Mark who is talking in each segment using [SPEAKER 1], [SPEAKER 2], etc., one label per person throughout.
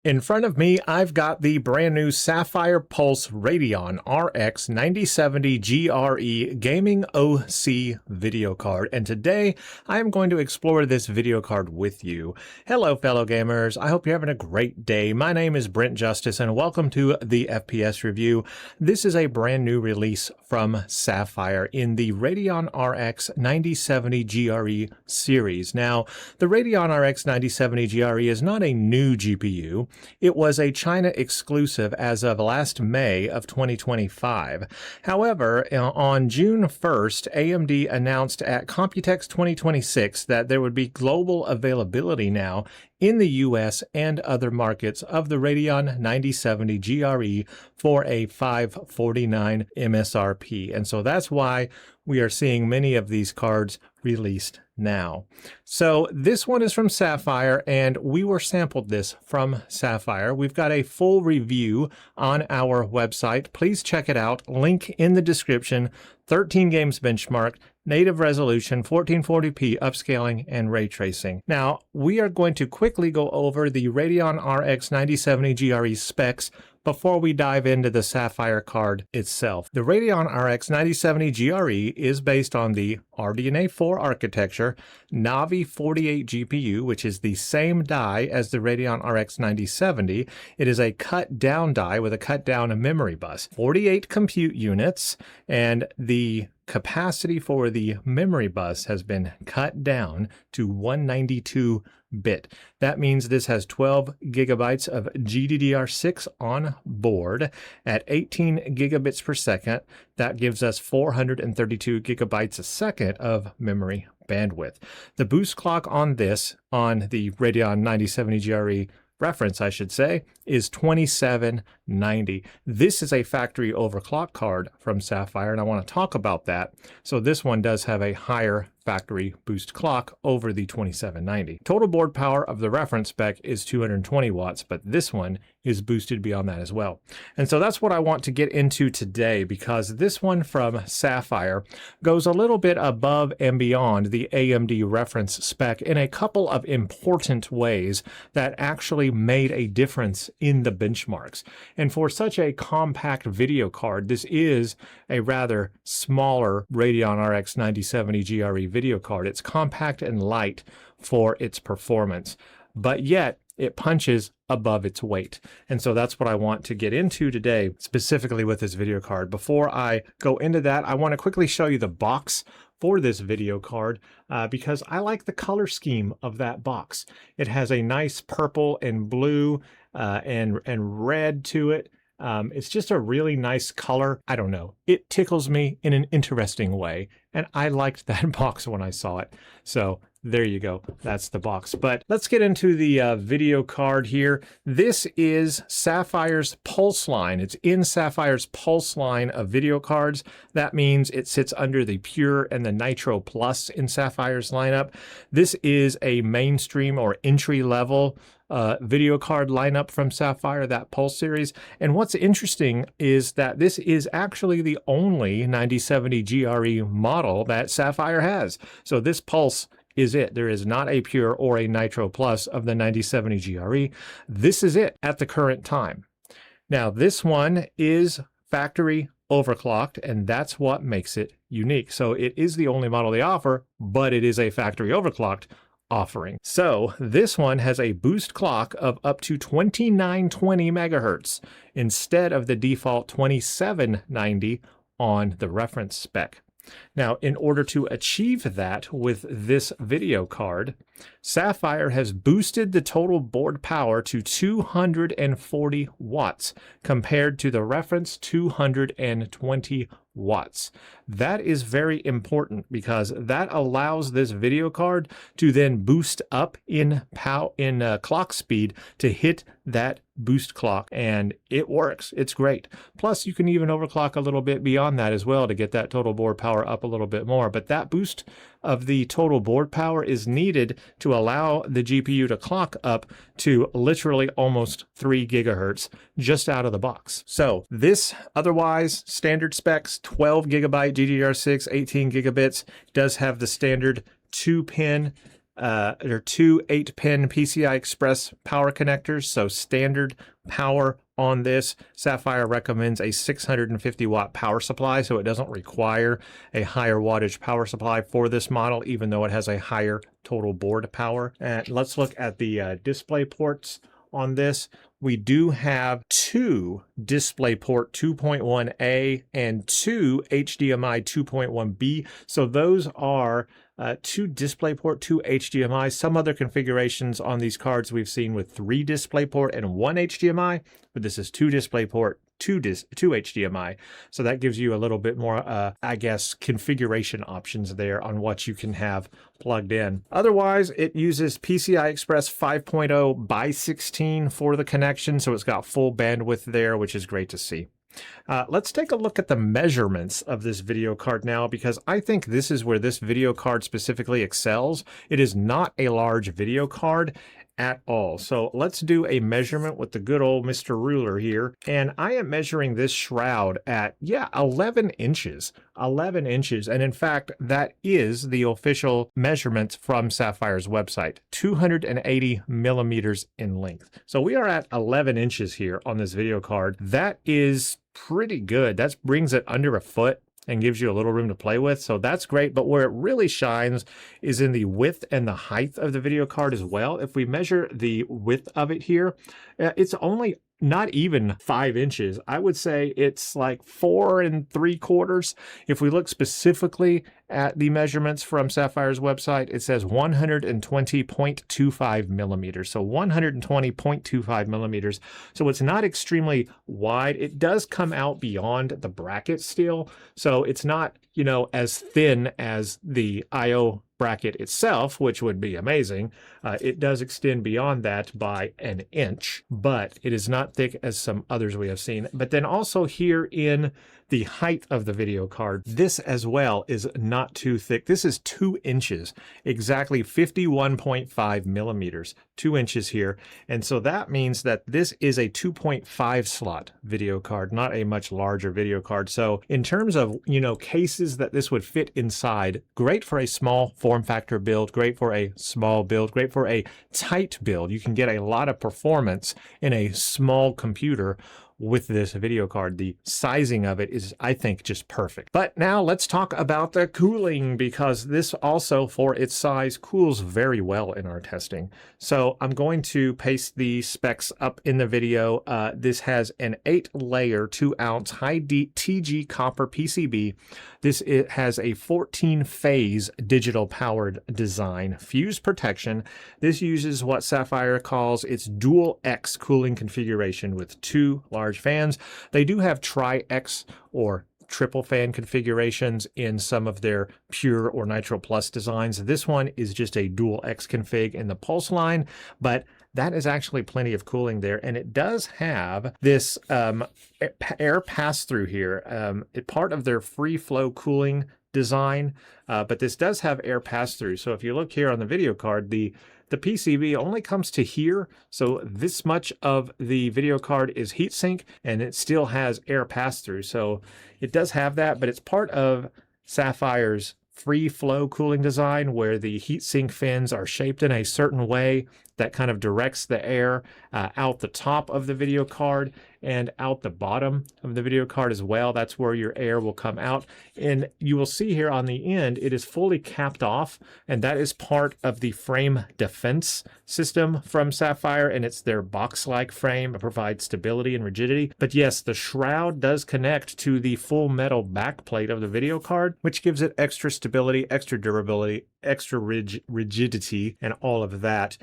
[SPEAKER 1] In front of me, I've got the brand new SAPPHIRE PULSE Radeon RX 9070 GRE Gaming OC video card, and today I am going to explore this video card with you. Hello fellow gamers, I hope you're having a great day. My name is Brent Justice and welcome to the FPS review. This is a brand new release from SAPPHIRE in the Radeon RX 9070 GRE series. Now, the Radeon RX 9070 GRE is not a new GPU. It was a China exclusive as of last May of 2025. However, on June 1st, AMD announced at Computex 2026 that there would be global availability now in the US and other markets of the Radeon 9070 GRE for a $549 MSRP. And so that's why we are seeing many of these cards released now. So this one is from SAPPHIRE, and we were sampled this from SAPPHIRE. We've got a full review on our website. Please check it out. Link in the description. 13 games benchmarked, native resolution, 1440p upscaling, and ray tracing. Now, we are going to quickly go over the Radeon RX 9070 GRE specs before we dive into the SAPPHIRE card itself. The Radeon RX 9070 GRE is based on the RDNA 4 architecture, Navi 48 GPU, which is the same die as the Radeon RX 9070. It is a cut down die with a cut down memory bus, 48 compute units, and the capacity for the memory bus has been cut down to 192-bit. That means this has 12 gigabytes of GDDR6 on board at 18 gigabits per second. That gives us 432 gigabytes a second of memory bandwidth. The boost clock on this, on the Radeon 9070 GRE reference, I should say, is 2790. This is a factory overclock card from SAPPHIRE, and I want to talk about that. So this one does have a higher factory boost clock over the 2790. Total board power of the reference spec is 220 watts, but this one is boosted beyond that as well. And so that's what I want to get into today, because this one from SAPPHIRE goes a little bit above and beyond the AMD reference spec in a couple of important ways that actually made a difference in the benchmarks. And for such a compact video card, this is a rather smaller Radeon RX 9070 GRE video card. It's compact and light for its performance, but yet it punches above its weight. And so that's what I want to get into today, specifically with this video card. Before I go into that, I want to quickly show you the box for this video card because I like the color scheme of that box. It has a nice purple and blue and red to it. It's just a really nice color. I don't know. It tickles me in an interesting way. And I liked that box when I saw it. So there you go. That's the box. But let's get into the video card here. This is SAPPHIRE's Pulse line. It's in SAPPHIRE's Pulse line of video cards. That means it sits under the Pure and the Nitro Plus in SAPPHIRE's lineup. This is a mainstream or entry-level video card lineup from SAPPHIRE, that Pulse series. And what's interesting is that this is actually the only 9070 GRE model that SAPPHIRE has. So this Pulse is it. There is not a Pure or a Nitro Plus of the 9070 GRE. This is it at the current time. Now, this one is factory overclocked, and that's what makes it unique. So it is the only model they offer, but it is a factory overclocked offering. So this one has a boost clock of up to 2920 megahertz instead of the default 2790 on the reference spec. Now, in order to achieve that with this video card, SAPPHIRE has boosted the total board power to 240 watts compared to the reference 220 watts. That is very important because that allows this video card to then boost up in clock speed to hit that boost clock, and it works. It's great. Plus, you can even overclock a little bit beyond that as well to get that total board power up a little bit more. But that boost of the total board power is needed to allow the GPU to clock up to literally almost 3 gigahertz just out of the box. So this otherwise standard specs, 12 gigabyte GDDR6, 18 gigabits, does have the standard 2-pin there are two 8-pin PCI Express power connectors, so standard power on this. Sapphire recommends a 650 watt power supply, so it doesn't require a higher wattage power supply for this model, even though it has a higher total board power. And let's look at the display ports on this. We do have two DisplayPort 2.1A and two HDMI 2.1B. So those are two DisplayPort, two HDMI. Some other configurations on these cards we've seen with 3 DisplayPort and 1 HDMI, but this is 2 DisplayPort, 2 HDMI. So that gives you a little bit more, I guess, configuration options there on what you can have plugged in. Otherwise, it uses PCI Express 5.0 by 16 for the connection, so it's got full bandwidth there, which is great to see. Let's take a look at the measurements of this video card now, because I think this is where this video card specifically excels. It is not a large video card at all. So let's do a measurement with the good old Mr. Ruler here. And I am measuring this shroud at, 11 inches. 11 inches. And in fact, that is the official measurements from Sapphire's website, 280 millimeters in length. So we are at 11 inches here on this video card. That is pretty good. That brings it under a foot and gives you a little room to play with. So that's great. But where it really shines is in the width and the height of the video card as well. If we measure the width of it here, it's only not even 5 inches. I would say it's like 4 3/4. If we look specifically at the measurements from Sapphire's website, it says 120.25 millimeters. So 120.25 millimeters. So it's not extremely wide. It does come out beyond the bracket still. So it's not, as thin as the IO bracket itself, which would be amazing. It does extend beyond that by an inch, but it is not thick as some others we have seen. But then also here in the height of the video card, this as well is not too thick. This is 2 inches, exactly 51.5 millimeters, 2 inches here. And so that means that this is a 2.5 slot video card, not a much larger video card. So in terms of, cases that this would fit inside, great for a small form factor build, great for a small build, great for a tight build. You can get a lot of performance in a small computer with this video card. The sizing of it is, I think, just perfect. But now let's talk about the cooling, because this also, for its size, cools very well in our testing. So I'm going to paste the specs up in the video. This has an 8-layer, 2-ounce high TG copper PCB. It has a 14-phase digital powered design, fuse protection. This uses what Sapphire calls its dual X cooling configuration with 2 large fans. They do have Tri-X or triple fan configurations in some of their Pure or Nitro Plus designs. This one is just a dual X config in the Pulse line, but that is actually plenty of cooling there. And it does have this air pass-through here. Part of their free flow cooling design, but this does have air pass-through. So if you look here on the video card, the PCB only comes to here, so this much of the video card is heatsink, and it still has air pass-through. So it does have that, but it's part of Sapphire's free flow cooling design, where the heatsink fins are shaped in a certain way that kind of directs the air out the top of the video card and out the bottom of the video card as well. That's where your air will come out. And you will see here on the end, it is fully capped off, and that is part of the frame defense system from Sapphire, and it's their box-like frame. It provides stability and rigidity. But yes, the shroud does connect to the full metal backplate of the video card, which gives it extra stability, extra durability, extra rigidity, and all of that.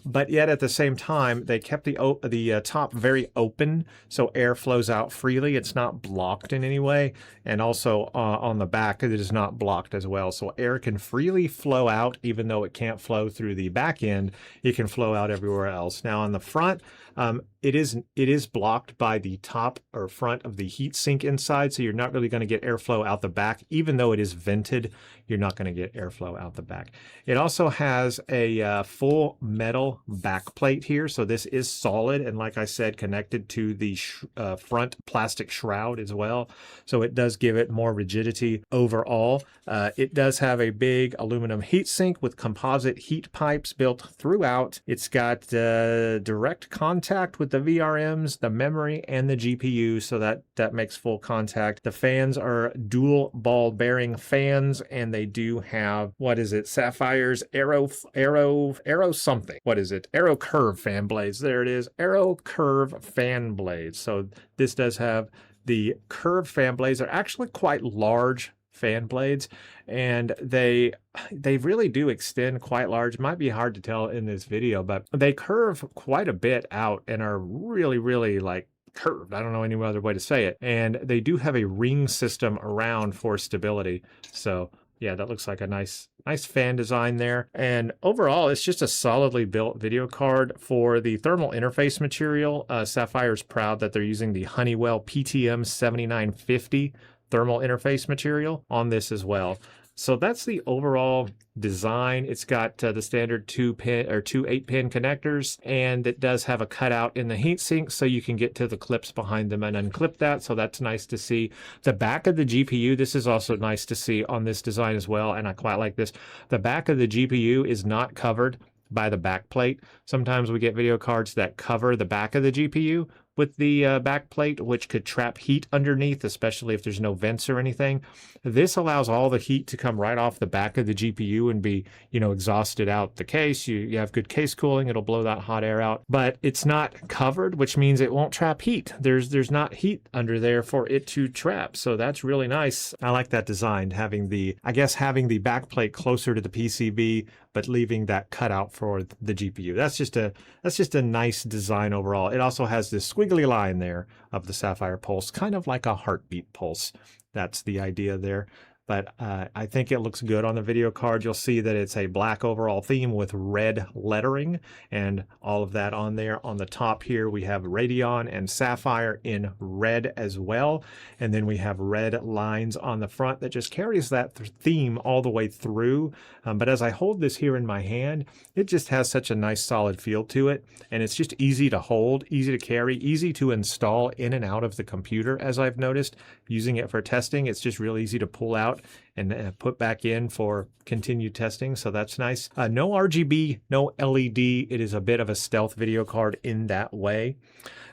[SPEAKER 1] But yet at the same time, they kept the top very open, so air flows out freely. It's not blocked in any way. And also on the back, it is not blocked as well. So air can freely flow out, even though it can't flow through the back end. It can flow out everywhere else. Now on the front, it is blocked by the top or front of the heatsink inside, so you're not really going to get airflow out the back. Even though it is vented, you're not going to get airflow out the back. It also has a full metal back plate here, so this is solid, and like I said, connected to the front plastic shroud as well, so it does give it more rigidity overall. It does have a big aluminum heatsink with composite heat pipes built throughout. It's got direct contact with the VRMs, the memory, and the GPU, so that makes full contact. The fans are dual ball bearing fans, and they do have, what is it, Sapphire's Aero something. What is it? Aero Curve fan blades. There it is. Aero Curve fan blades. So this does have the curved fan blades. Are actually quite large fan blades, and they really do extend quite large. It might be hard to tell in this video, but they curve quite a bit out and are really like curved. I don't know any other way to say it. And they do have a ring system around for stability. So yeah, that looks like a nice fan design there. And overall, it's just a solidly built video card. For the thermal interface material, Sapphire's proud that they're using the Honeywell PTM 7950 thermal interface material on this as well. So that's the overall design. It's got the standard two 8-pin connectors, and it does have a cutout in the heatsink so you can get to the clips behind them and unclip that. So that's nice to see. The back of the GPU, this is also nice to see on this design as well, and I quite like this. The back of the GPU is not covered by the back plate. Sometimes we get video cards that cover the back of the GPU with the back plate, which could trap heat underneath, especially if there's no vents or anything. This allows all the heat to come right off the back of the GPU and be, exhausted out the case. You have good case cooling, it'll blow that hot air out, but it's not covered, which means it won't trap heat. There's not heat under there for it to trap. So that's really nice. I like that design, having the back plate closer to the PCB, but leaving that cutout for the GPU. That's just a nice design overall. It also has this squiggly line there of the Sapphire Pulse, kind of like a heartbeat pulse. That's the idea there. But I think it looks good on the video card. You'll see that it's a black overall theme with red lettering and all of that on there. On the top here, we have Radeon and Sapphire in red as well. And then we have red lines on the front that just carries that theme all the way through. But as I hold this here in my hand, it just has such a nice solid feel to it. And it's just easy to hold, easy to carry, easy to install in and out of the computer, as I've noticed. Using it for testing, it's just real easy to pull out and put back in for continued testing. So that's nice. No RGB, no LED. It is a bit of a stealth video card in that way.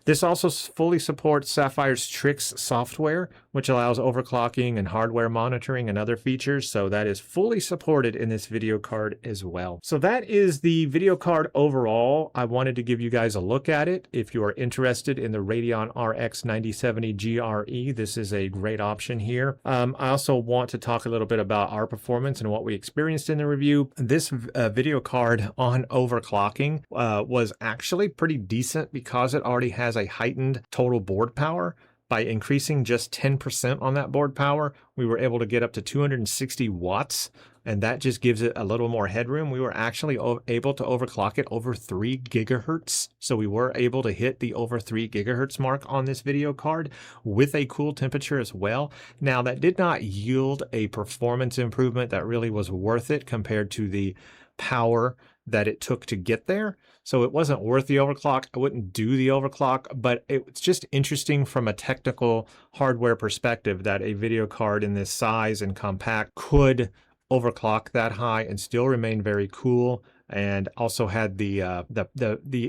[SPEAKER 1] This also fully supports Sapphire's Tricks software, which allows overclocking and hardware monitoring and other features. So that is fully supported in this video card as well. So that is the video card overall. I wanted to give you guys a look at it. If you are interested in the Radeon RX 9070 GRE, this is a great option here. I also want to talk a little bit about our performance and what we experienced in the review. This video card on overclocking was actually pretty decent because it already has a heightened total board power. By increasing just 10% on that board power, we were able to get up to 260 watts, and that just gives it a little more headroom. We were actually able to overclock it over 3 gigahertz. So we were able to hit the over 3 gigahertz mark on this video card with a cool temperature as well. Now, that did not yield a performance improvement that really was worth it compared to the power that it took to get there. So it wasn't worth the overclock. I wouldn't do the overclock, but it's just interesting from a technical hardware perspective that a video card in this size and compact could overclock that high and still remain very cool, and also had the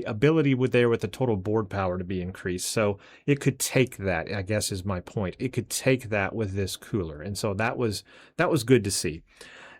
[SPEAKER 1] ability with the total board power to be increased. So it could take that, I guess is my point. It could take that with this cooler. And so that was good to see.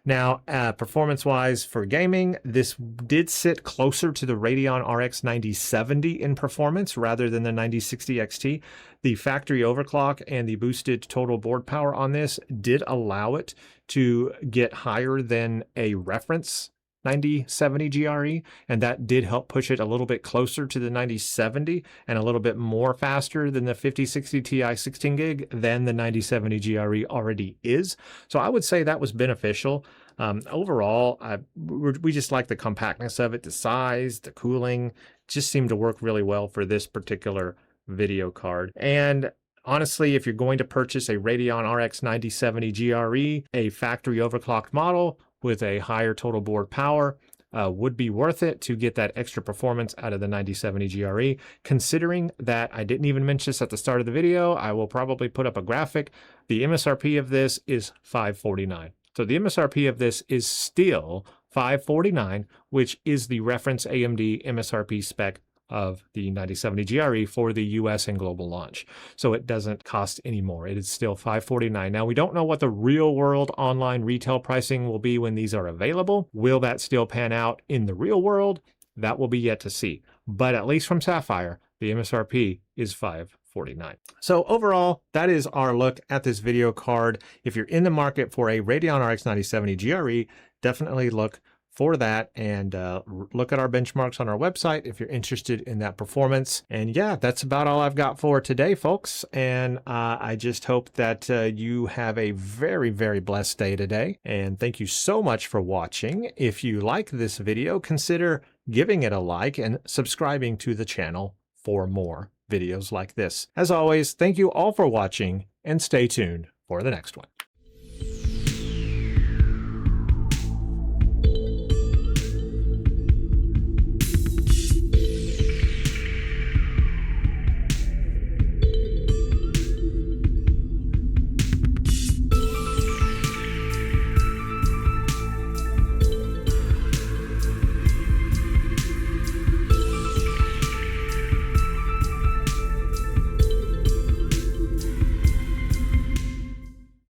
[SPEAKER 1] Now, performance-wise for gaming, this did sit closer to the Radeon RX 9070 in performance rather than the 9060 XT. The factory overclock and the boosted total board power on this did allow it to get higher than a reference 9070 GRE, and that did help push it a little bit closer to the 9070 and a little bit more faster than the 5060 Ti 16 gig than the 9070 GRE already is. So I would say that was beneficial. Overall, we just like the compactness of it, the size, the cooling, just seemed to work really well for this particular video card. And honestly, if you're going to purchase a Radeon RX 9070 GRE, a factory overclocked model, with a higher total board power would be worth it to get that extra performance out of the 9070 GRE. Considering that I didn't even mention this at the start of the video, I will probably put up a graphic. The MSRP of this is $549. So the MSRP of this is still $549, which is the reference AMD MSRP spec of the 9070 GRE for the US and global launch. So it doesn't cost any more. It is still $549. Now, we don't know what the real world online retail pricing will be when these are available. Will that still pan out in the real world? That will be yet to see. But at least from Sapphire, the MSRP is $549. So overall, that is our look at this video card. If you're in the market for a Radeon RX 9070 GRE, definitely look for that and look at our benchmarks on our website if you're interested in that performance. And yeah, that's about all I've got for today, folks. And I just hope that you have a very, very blessed day today. And thank you so much for watching. If you like this video, consider giving it a like and subscribing to the channel for more videos like this. As always, thank you all for watching and stay tuned for the next one.